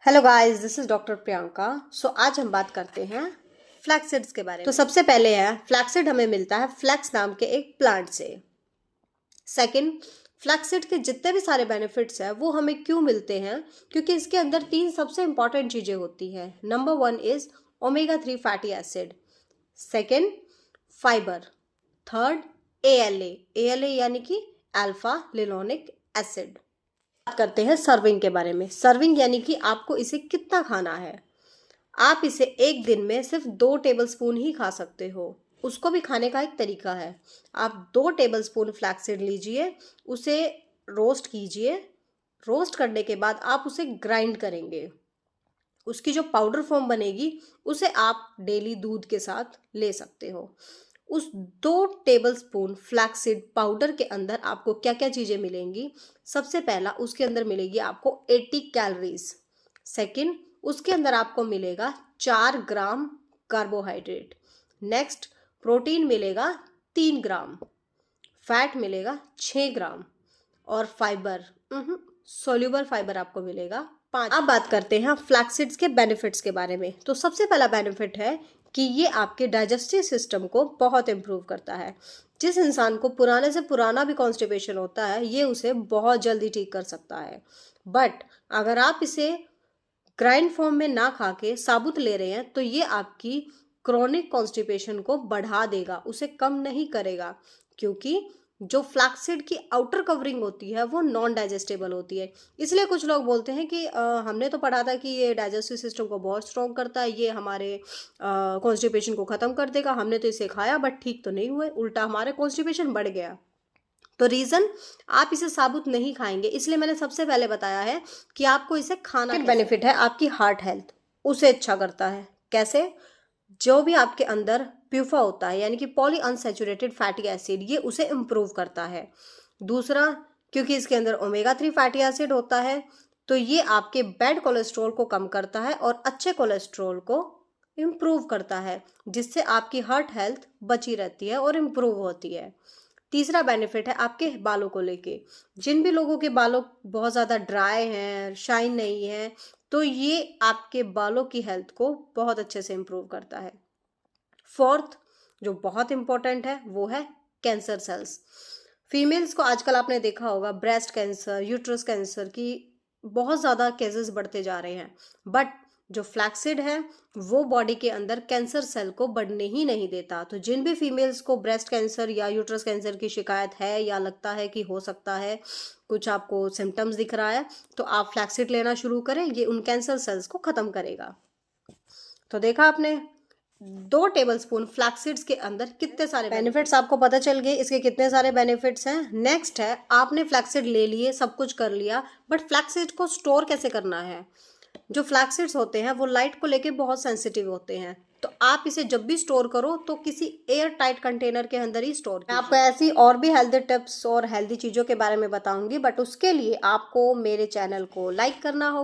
Hello guys, this is doctor Priyanka. आज हम बात करते हैं फ्लैक्सीड्स के बारे में। तो सबसे पहले है फ्लैक्सीड हमें मिलता है फ्लैक्स नाम के एक प्लांट से। सेकंड, फ्लैक्सीड के जितने भी सारे बेनिफिट्स हैं वो हमें क्यों मिलते हैं, क्योंकि इसके अंदर 3 सबसे इंपॉर्टेंट चीज़ें होती हैं। Number 1 is omega 3 fatty acid, second fibre, third ALA यानी कि अल्फा लिनोलिक एसिड। बात करते हैं सर्विंग के बारे में। सर्विंग यानी कि आपको इसे कितना खाना है। आप इसे एक दिन में सिर्फ 2 टेबलस्पून ही खा सकते हो। उसको भी खाने का एक तरीका है। आप 2 टेबलस्पून फ्लैक्सीड लीजिए, उसे रोस्ट कीजिए। रोस्ट करने के बाद आप उसे ग्राइंड करेंगे। उसकी जो पाउडर फॉर्म बनेगी उसे आप डेली दूध के साथ ले सकते हो। उस 2 टेबलस्पून फ्लैक्सीड पाउडर के अंदर आपको क्या क्या चीज़ें मिलेंगी। सबसे पहला, उसके अंदर मिलेगी आपको 80 कैलोरीज। सेकंड, उसके अंदर आपको मिलेगा 4 ग्राम कार्बोहाइड्रेट। नेक्स्ट, प्रोटीन मिलेगा 3 ग्राम, फैट मिलेगा 6 ग्राम और फाइबर सोल्यूबल फाइबर आपको मिलेगा 5। अब बात करते हैं फ्लैक्सीड्स के बेनिफिट्स के बारे में। तो सबसे पहला बेनिफिट है कि ये आपके डाइजेस्टिव सिस्टम को बहुत इम्प्रूव करता है। जिस इंसान को पुराने से पुराना भी कॉन्स्टिपेशन होता है, ये उसे बहुत जल्दी ठीक कर सकता है। बट अगर आप इसे ग्राइंड फॉर्म में ना खा के साबुत ले रहे हैं तो ये आपकी क्रॉनिक कॉन्स्टिपेशन को बढ़ा देगा, उसे कम नहीं करेगा। क्योंकि जो फ्लैक्सीड की आउटर कवरिंग होती है वो नॉन डाइजेस्टेबल होती है। इसलिए कुछ लोग बोलते हैं कि हमने तो पढ़ा था कि ये डाइजेस्टिव सिस्टम को बहुत स्ट्रॉन्ग करता है, ये हमारे कॉन्स्टिपेशन को ख़त्म कर देगा। हमने तो इसे खाया बट ठीक तो नहीं हुए, उल्टा हमारे कॉन्स्टिपेशन बढ़ गया। तो रीज़न, आप इसे साबुत नहीं खाएंगे। इसलिए मैंने सबसे पहले बताया है कि आपको इसे खाना। बेनिफिट है आपकी हार्ट हेल्थ, उसे अच्छा करता है। कैसे? जो भी आपके अंदर प्यूफा होता है यानी कि पॉली अनसैचुरेटेड फैटी एसिड, ये उसे इम्प्रूव करता है। दूसरा, क्योंकि इसके अंदर ओमेगा 3 फैटी एसिड होता है तो ये आपके बैड कोलेस्ट्रॉल को कम करता है और अच्छे कोलेस्ट्रॉल को इम्प्रूव करता है, जिससे आपकी हार्ट हेल्थ बची रहती है और इम्प्रूव होती है। तीसरा बेनिफिट है आपके बालों को लेके। जिन भी लोगों के बालों बहुत ज़्यादा ड्राई हैं, शाइन नहीं है, तो ये आपके बालों की हेल्थ को बहुत अच्छे से इम्प्रूव करता है। फोर्थ, जो बहुत इंपॉर्टेंट है, वो है कैंसर सेल्स। फीमेल्स को आजकल आपने देखा होगा ब्रेस्ट कैंसर, यूट्रस कैंसर की बहुत ज़्यादा केसेस बढ़ते जा रहे हैं। बट जो फ्लैक्सीड है वो बॉडी के अंदर कैंसर सेल को बढ़ने ही नहीं देता। तो जिन भी फीमेल्स को ब्रेस्ट कैंसर या यूट्रस कैंसर की शिकायत है या लगता है कि हो सकता है, कुछ आपको सिम्टम्स दिख रहा है, तो आप फ्लैक्सीड लेना शुरू करें, ये उन कैंसर सेल्स को ख़त्म करेगा। तो देखा आपने, 2 टेबलस्पून फ्लैक्सीड्स के अंदर कितने सारे बेनिफिट्स आपको पता चल गए, इसके कितने सारे बेनिफिट्स हैं। नेक्स्ट है, आपने फ्लैक्सीड ले लिए, सब कुछ कर लिया, बट फ्लैक्सीड को स्टोर कैसे करना है। जो फ्लैक्सीड्स होते हैं वो लाइट को लेके बहुत सेंसिटिव होते हैं, तो आप इसे जब भी स्टोर करो तो किसी एयर टाइट कंटेनर के अंदर ही स्टोर। मैं आपको ऐसी और भी हेल्दी टिप्स और हेल्दी चीज़ों के बारे में बताऊंगी, बट उसके लिए आपको मेरे चैनल को लाइक करना होगा।